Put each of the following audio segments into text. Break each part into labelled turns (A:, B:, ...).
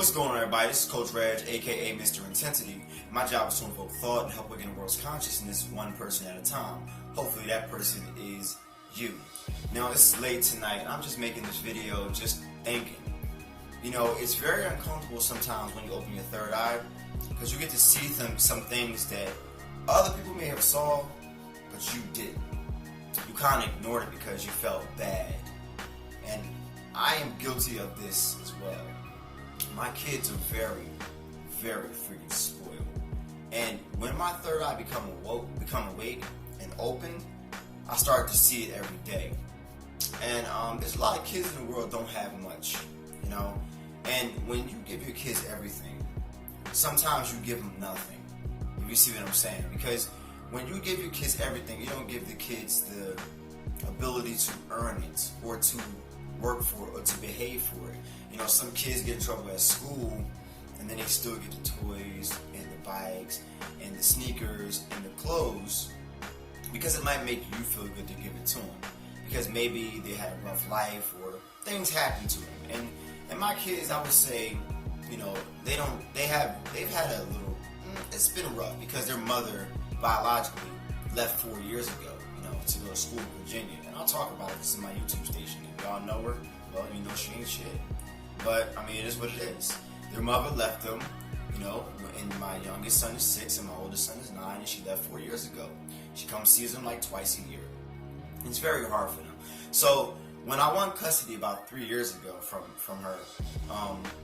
A: What's going on, everybody? This is Coach Reg, aka Mr. Intensity. My job is to invoke thought and help awaken the world's consciousness one person at a time. Hopefully that person is you. Now, it's late tonight and I'm just making this video just thinking. You know, it's very uncomfortable sometimes when you open your third eye because you get to see some things that other people may have saw, but you didn't. You kind of ignored it because you felt bad. And I am guilty of this as well. My kids are very, very freaking spoiled. And when my third eye become awake and open, I start to see it every day. And there's a lot of kids in the world don't have much, you know. And when you give your kids everything, sometimes you give them nothing. If you see what I'm saying? Because when you give your kids everything, you don't give the kids the ability to earn it or to work for it or to behave for it. You know, some kids get in trouble at school and then they still get the toys and the bikes and the sneakers and the clothes because it might make you feel good to give it to them. Because maybe they had a rough life or things happen to them. And my kids, I would say, you know, they've had a little, it's been rough because their mother biologically left 4 years ago, you know, to go to school in Virginia. And I'll talk about it, this is my YouTube station. If y'all know her, well, you know she ain't shit. But, I mean, it is what it is. Their mother left them, you know, and my youngest son is 6 and my oldest son is 9, and she left 4 years ago. She comes sees them like twice a year. It's very hard for them. So, when I won custody about 3 years ago from her,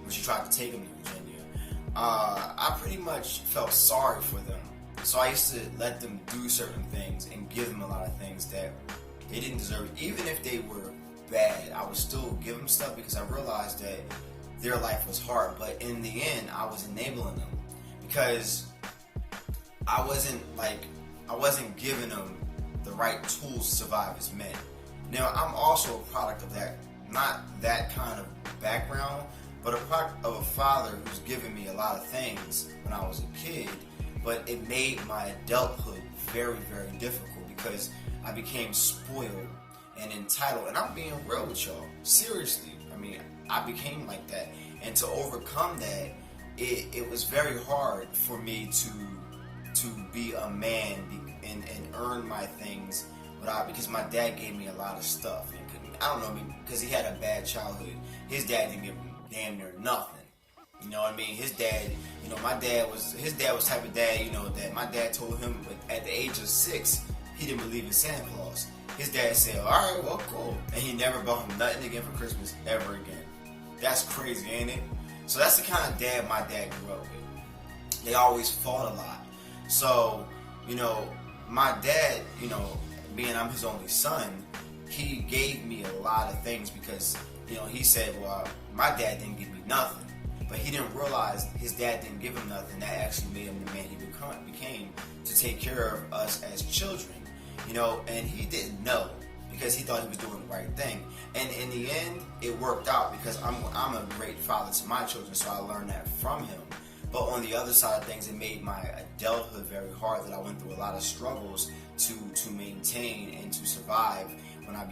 A: when she tried to take them to Virginia, I pretty much felt sorry for them. So I used to let them do certain things and give them a lot of things that they didn't deserve. Even if they were bad, I would still give them stuff because I realized that their life was hard. But in the end, I was enabling them because I wasn't giving them the right tools to survive as men. Now, I'm also a product of that, not that kind of background, but a product of a father who's given me a lot of things when I was a kid, but it made my adulthood very, very difficult because I became spoiled and entitled. And I'm being real with y'all. Seriously. I mean, I became like that. And to overcome that, it was very hard for me to be a man and earn my things because my dad gave me a lot of stuff. And I don't know, because he had a bad childhood. His dad didn't give him damn near nothing. You know what I mean? His dad, you know, his dad was type of dad, you know, that my dad told him at the age of 6, he didn't believe in Santa Claus. His dad said, alright, well, cool. And he never bought him nothing again for Christmas ever again. That's crazy, ain't it? So that's the kind of dad my dad grew up with. They always fought a lot. So, you know, my dad, you know, being I'm his only son, he gave me a lot of things because, you know, he said, well, my dad didn't give me nothing. But he didn't realize his dad didn't give him nothing. That actually made him the man he became to take care of us as children. You know, and he didn't know because he thought he was doing the right thing. And in the end, it worked out because I'm a great father to my children, so I learned that from him. But on the other side of things, it made my adulthood very hard, that I went through a lot of struggles to maintain and to survive when I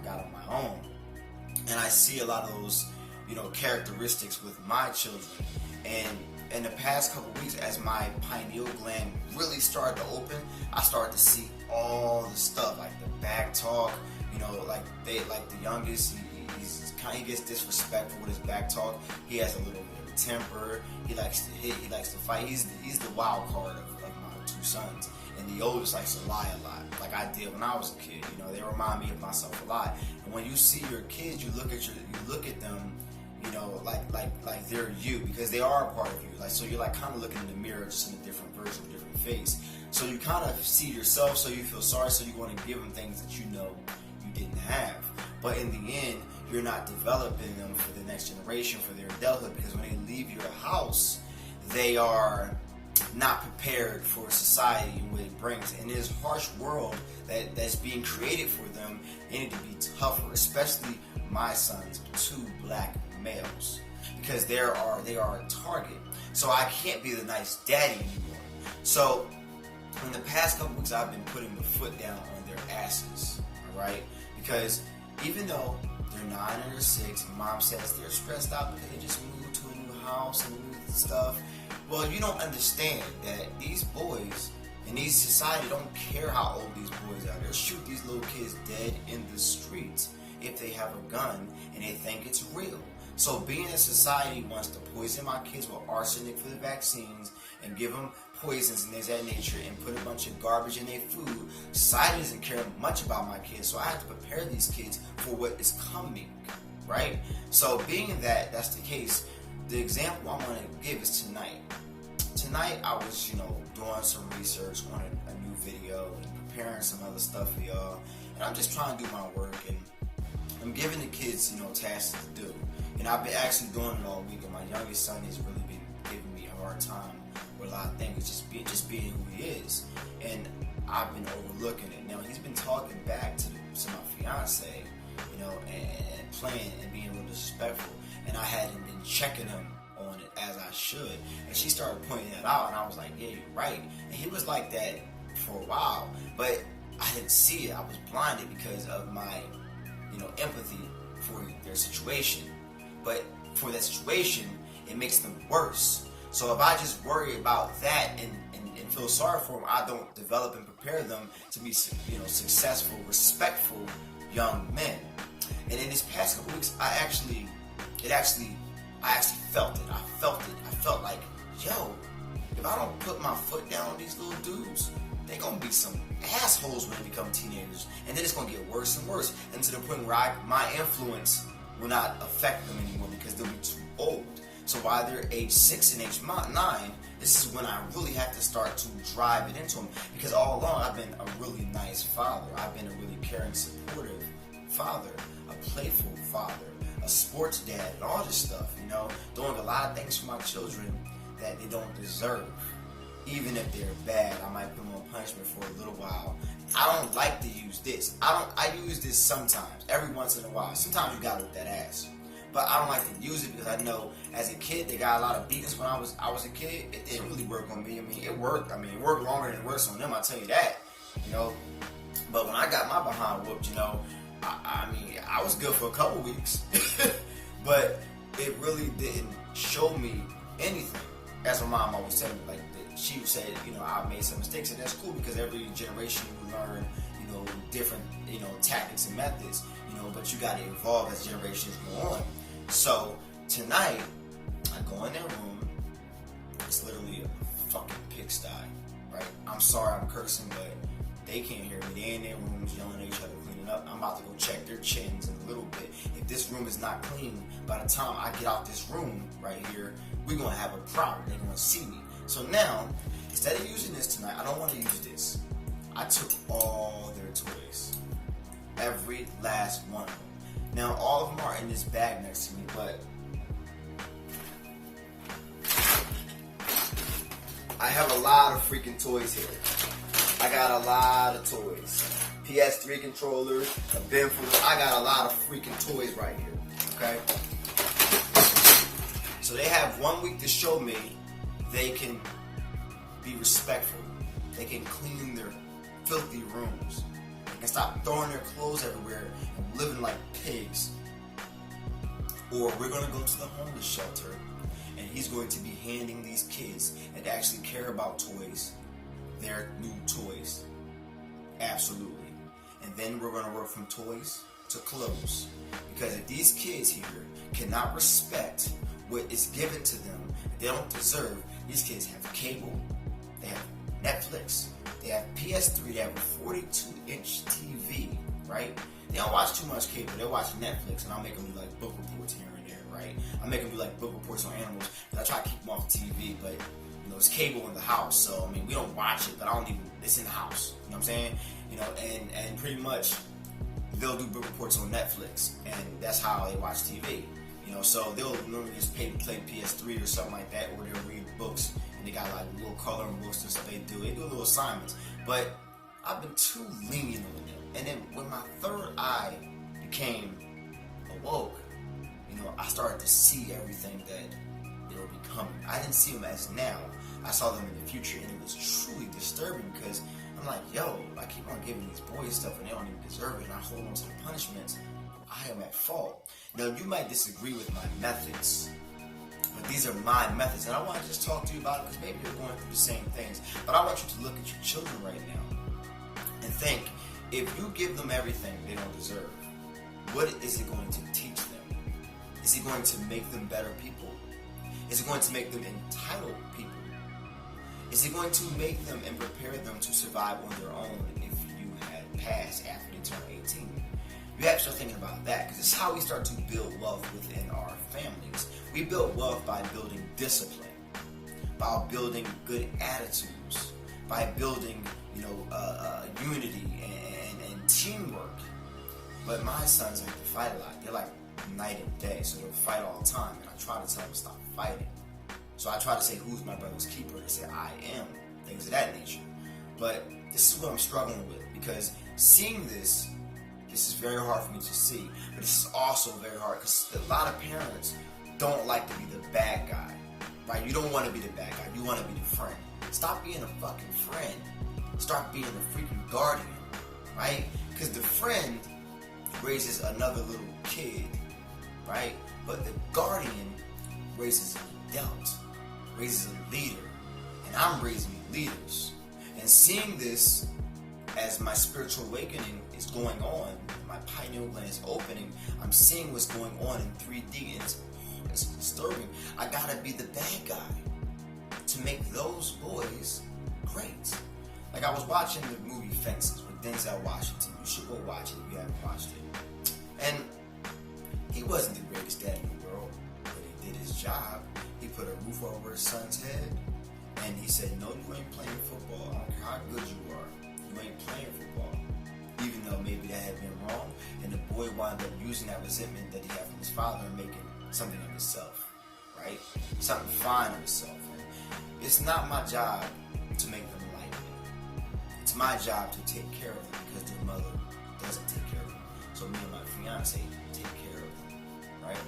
A: got on my own. And I see a lot of those, you know, characteristics with my children. And in the past couple weeks, as my pineal gland really started to open, I started to see all the stuff, like the back talk, you know, like the youngest, he gets disrespectful with his back talk. He has a little bit of a temper. He likes to hit. He likes to fight. He's the wild card of my 2 sons. And the oldest likes to lie a lot, like I did when I was a kid. You know, they remind me of myself a lot. And when you see your kids, you look at them, you know, like they're you, because they are a part of you. Like, so you're like kind of looking in the mirror, just in a different version, a different face. So you kind of see yourself, so you feel sorry, so you want to give them things that you know you didn't have. But in the end, you're not developing them for the next generation, for their adulthood, because when they leave your house, they are not prepared for society and what it brings. In this harsh world that's being created for them, they need to be tougher, especially my sons, 2 black males, because they are a target. So I can't be the nice daddy anymore. So in the past couple weeks, I've been putting the foot down on their asses, alright? Because even though they're 9 and they're 6, mom says they're stressed out because they just moved to a new house and stuff. Well, you don't understand that these boys in these society don't care how old these boys are. They'll shoot these little kids dead in the streets if they have a gun and they think it's real. So being a society wants to poison my kids with arsenic for the vaccines and give them poisons and things of that nature and put a bunch of garbage in their food, society doesn't care much about my kids, so I have to prepare these kids for what is coming, right? So being that that's the case, the example I want to give is tonight. Tonight I was, doing some research on a new video and preparing some other stuff for y'all, and I'm just trying to do my work, and I'm giving the kids, tasks to do. And I've been actually doing it all week, and my youngest son has really been giving me a hard time with a lot of things, just being who he is. And I've been overlooking it. Now, he's been talking back to my fiance, and playing and being real disrespectful. And I hadn't been checking him on it as I should. And she started pointing that out, and I was like, yeah, you're right. And he was like that for a while, but I didn't see it. I was blinded because of my, empathy for their situation. But for that situation, it makes them worse. So if I just worry about that and feel sorry for them, I don't develop and prepare them to be, successful, respectful young men. And in this past couple weeks, I actually felt it. I felt like, yo, if I don't put my foot down on these little dudes, they're gonna be some assholes when they become teenagers, and then it's gonna get worse and worse, and to the point where my influence will not affect them anymore because they'll be too old. So while they're age 6 and age 9, this is when I really have to start to drive it into them, because all along I've been a really nice father. I've been a really caring, supportive father, a playful father, a sports dad, and all this stuff, doing a lot of things for my children that they don't deserve. Even if they're bad, I might put them on punishment for a little while. I don't like to use this. I use this sometimes, every once in a while. Sometimes you gotta whip that ass. But I don't like to use it because I know as a kid they got a lot of beatings when I was a kid. It didn't really work on me. It worked. It worked longer than it works on them, I'll tell you that. But when I got my behind whooped, I was good for a couple weeks. But it really didn't show me anything. As my mom always said, she would say, I made some mistakes, and that's cool because every generation you learn, different, tactics and methods, but you got to evolve as generations go on. So tonight, I go in their room. It's literally a fucking pigsty, right? I'm sorry I'm cursing, but they can't hear me. They in their rooms yelling at each other, cleaning up. I'm about to go check their chins in a little bit. If this room is not clean, by the time I get out this room right here, we're going to have a problem. They're going to see me. So now, instead of using this tonight, I don't want to use this. I took all their toys. Every last one of them. Now, all of them are in this bag next to me, but I have a lot of freaking toys here. I got a lot of toys. PS3 controllers, a bin full. I got a lot of freaking toys right here. Okay? So they have 1 week to show me they can be respectful. They can clean their filthy rooms. They can stop throwing their clothes everywhere and living like pigs. Or we're going to go to the homeless shelter and he's going to be handing these kids that actually care about toys their new toys. Absolutely. And then we're going to work from toys to clothes. Because if these kids here cannot respect what is given to them, they don't deserve. These kids have cable, they have Netflix, they have PS3, they have a 42-inch TV, right? They don't watch too much cable, they watch Netflix, and I'll make them do like book reports here and there, right? I make them do like book reports on animals, and I try to keep them off the TV, but it's cable in the house, so we don't watch it, but I don't even, it's in the house, you know what I'm saying? And pretty much they'll do book reports on Netflix, and that's how they watch TV. So they'll normally just play PS3 or something like that, or they'll read books, and they got like little coloring books and stuff they do. They do little assignments, but I've been too lenient with them. And then when my third eye became awoke, I started to see everything that they were becoming. I didn't see them as now. I saw them in the future, and it was truly disturbing because I'm like, yo, I keep on giving these boys stuff and they don't even deserve it, and I hold on to the punishments. I am at fault. Now, you might disagree with my methods, But these are my methods, and I want to just talk to you about it because maybe you're going through the same things. But I want you to look at your children right now and think, if you give them everything they don't deserve, what is it going to teach them? Is it going to make them better people? Is it going to make them entitled people? Is it going to make them and prepare them to survive on their own if you had passed after they turn 18? You have to start thinking about that, because it's how we start to build wealth within our families. We build wealth by building discipline, by building good attitudes, by building, unity and teamwork. But my sons like to fight a lot. They're like night and day, so they'll fight all the time. And I try to tell them to stop fighting. So I try to say, who's my brother's keeper? They say, I am. Things of that nature. But this is what I'm struggling with, because seeing this is very hard for me to see. But this is also very hard because a lot of parents don't like to be the bad guy. Right? You don't want to be the bad guy. You want to be the friend. Stop being a fucking friend. Start being a freaking guardian. Right? Because the friend raises another little kid. Right? But the guardian raises an adult. Raises a leader. And I'm raising leaders. And seeing this as my spiritual awakening is going on, my pineal gland is opening, I'm seeing what's going on in 3D, and it's disturbing. I gotta be the bad guy to make those boys great. Like, I was watching the movie Fences with Denzel Washington. You should go watch it if you haven't watched it. And he wasn't the greatest dad in the world, but he did his job. He put a roof over his son's head, and he said, no, you ain't playing football. I don't care how good you are. You ain't playing football. Even though maybe that had been wrong, and the boy wound up using that resentment that he had from his father and making something of himself, right? Something fine of himself. And it's not my job to make them like me. It's my job to take care of them because their mother doesn't take care of them. So me and my fiance take care of them, right?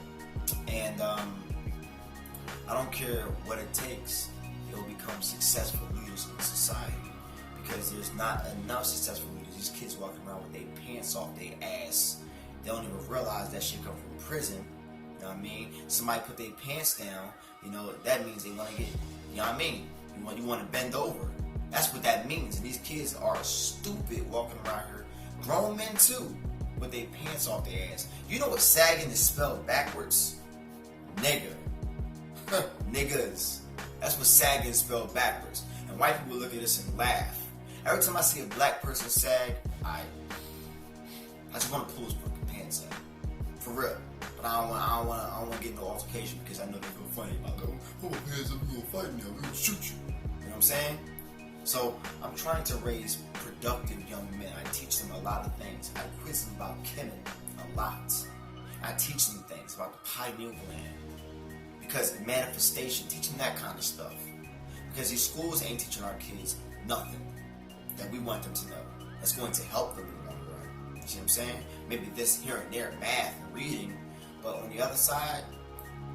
A: And I don't care what it takes. They'll become successful leaders in society, because there's not enough successful leaders. These kids walking around with their pants off their ass. They don't even realize that shit come from prison. You know what I mean? Somebody put their pants down, that means they want to get, you know what I mean? You want to bend over. That's what that means. And these kids are stupid walking around here. Grown men too, with their pants off their ass. You know what sagging is spelled backwards? Nigga. Niggas. That's what sagging is spelled backwards. And white people look at us and laugh. Every time I see a black person sag, I just want to pull his fucking pants up. For real. But I don't want to get into altercation, because I know they're going to fight about going, pull my pants up, we're going to fight now, we're going to shoot you. You know what I'm saying? So I'm trying to raise productive young men. I teach them a lot of things. I quiz them about Kenan a lot. I teach them things about the pineal gland. Because manifestation, teach them that kind of stuff. Because these schools ain't teaching our kids nothing that we want them to know. That's going to help them in the long run. You see what I'm saying? Maybe this here and there, math and reading. But on the other side,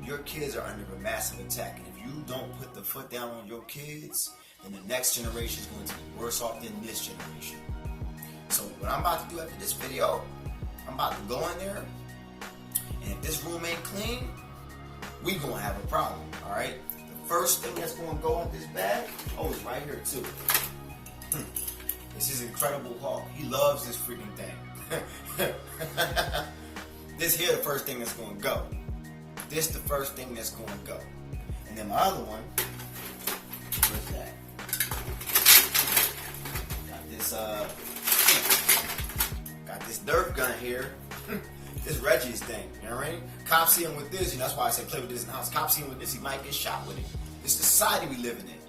A: your kids are under a massive attack. And if you don't put the foot down on your kids, then the next generation is going to be worse off than this generation. So what I'm about to do after this video, I'm about to go in there, and if this room ain't clean, we gonna have a problem, alright? The first thing that's gonna go in this bag, it's right here too. This is Incredible Hulk. He loves this freaking thing. This here the first thing that's gonna go. This the first thing that's gonna go. And then my other one, where's that? Got this Nerf gun here. This Reggie's thing, you know what I mean? Cops see him with this, and that's why I say play with this in the house. Cops see him with this, he might get shot with it. It's the society we living in.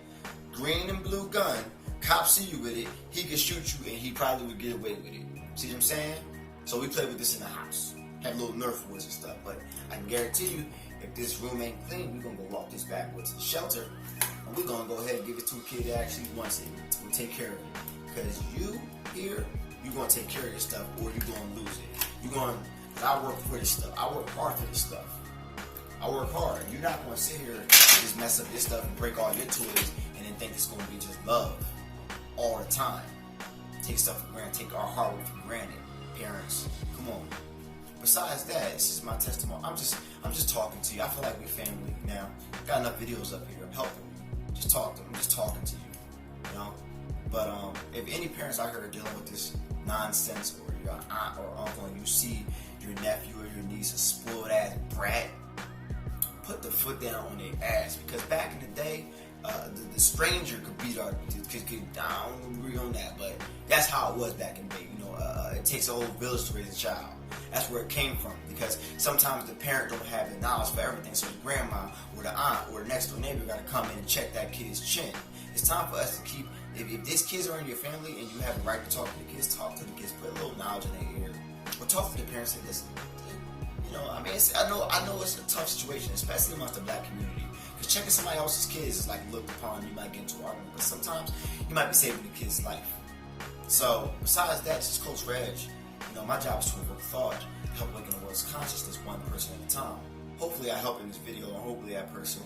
A: Green and blue gun, cops see you with it, he can shoot you, and he probably would get away with it. See what I'm saying? So we play with this in the house. Have little Nerf woods and stuff, but I can guarantee you, if this room ain't clean, we're gonna go walk this backwards to the shelter, and we're gonna go ahead and give it to a kid that actually wants it. We'll take care of it. Because you here, you're gonna take care of your stuff, or you're gonna lose it. You're gonna, I work for this stuff. I work hard for this stuff. I work hard. You're not going to sit here and just mess up this stuff and break all your toys and then think it's going to be just love all the time. Take stuff for granted. Take our hard work for granted. Parents, come on. besides that, this is my testimony. I'm just talking to you. I feel like we're family now. Got enough videos up here. I'm helping you. Just talk to them. I'm just talking to you. You know. But if any parents out here are dealing with this nonsense, or your aunt or uncle, and you see your nephew or your niece a spoiled ass brat, put the foot down on their ass, because back in the day, the stranger could beat our. I don't agree on that, but that's how it was back in the day. You know, it takes a whole village to raise a child. That's where it came from, because sometimes the parent don't have the knowledge for everything, so the grandma or the aunt or the next door neighbor got to come in and check that kid's chin. It's time for us to keep. If these kids are in your family and you have the right to talk to the kids, talk to the kids, put a little knowledge in their ear, or talk to the parents and listen. You know, I mean, I know it's a tough situation, especially amongst the black community. Because checking somebody else's kids is like looked upon. You might get into an argument, but sometimes you might be saving the kid's life. So, besides that, this is Coach Reg. You know, my job is to evoke thought, help awaken the world's consciousness one person at a time. Hopefully, I help in this video, and hopefully that person